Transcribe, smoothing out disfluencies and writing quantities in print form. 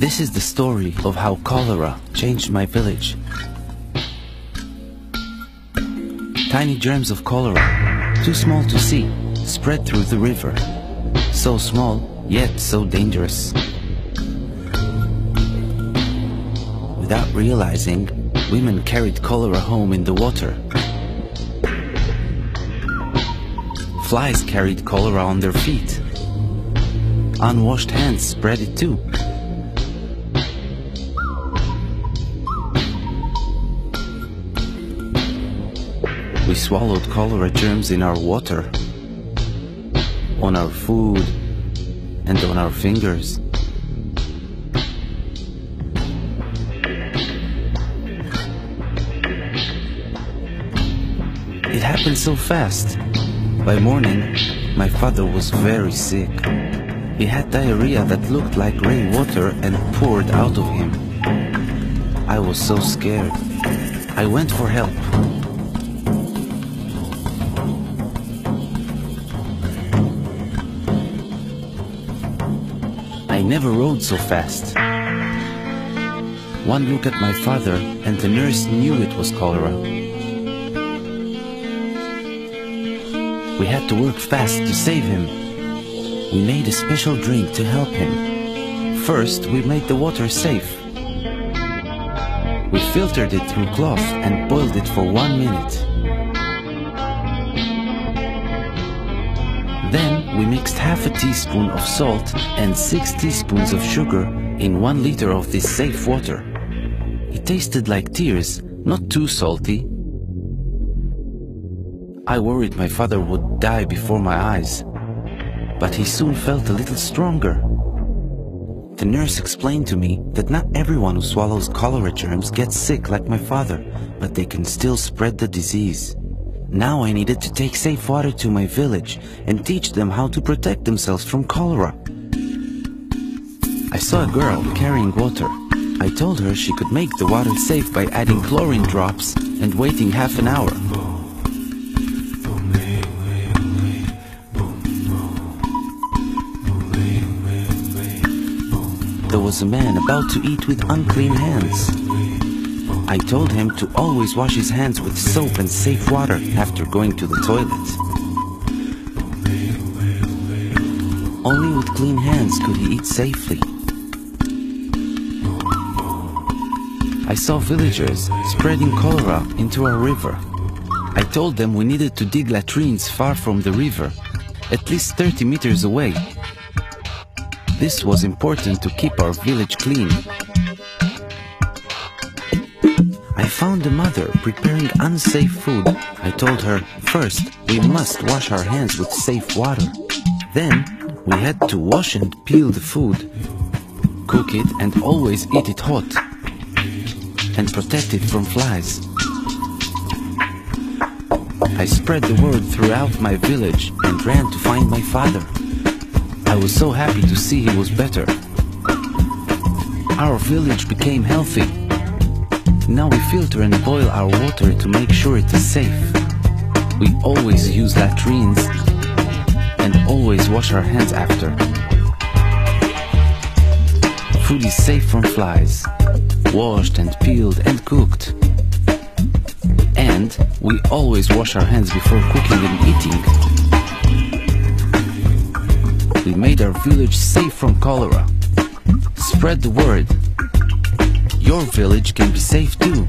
This is the story of how cholera changed my village. Tiny germs of cholera, too small to see, spread through the river. So small, yet so dangerous. Without realizing, women carried cholera home in the water. Flies carried cholera on their feet. Unwashed hands spread it too. We swallowed cholera germs in our water, on our food, and on our fingers. It happened so fast. By morning, my father was very sick. He had diarrhea that looked like rainwater and poured out of him. I was so scared. I went for help. I never rode so fast. One look at my father and the nurse knew it was cholera. We had to work fast to save him. We made a special drink to help him. First, we made the water safe. We filtered it through cloth and boiled it for 1 minute. Then we mixed half a teaspoon of salt and 6 teaspoons of sugar in 1 liter of this safe water. It tasted like tears, not too salty. I worried my father would die before my eyes, but he soon felt a little stronger. The nurse explained to me that not everyone who swallows cholera germs gets sick like my father, but they can still spread the disease. Now I needed to take safe water to my village and teach them how to protect themselves from cholera. I saw a girl carrying water. I told her she could make the water safe by adding chlorine drops and waiting half an hour. There was a man about to eat with unclean hands. I told him to always wash his hands with soap and safe water after going to the toilet. Only with clean hands could he eat safely. I saw villagers spreading cholera into our river. I told them we needed to dig latrines far from the river, at least 30 meters away. This was important to keep our village clean. I found a mother preparing unsafe food. I told her, first, we must wash our hands with safe water. Then, we had to wash and peel the food, cook it and always eat it hot, and protect it from flies. I spread the word throughout my village and ran to find my father. I was so happy to see he was better. Our village became healthy. Now we filter and boil our water to make sure it is safe. We always use latrines and always wash our hands after. Food is safe from flies, washed and peeled and cooked. And we always wash our hands before cooking and eating. We made our village safe from cholera. Spread the word. Your village can be safe too.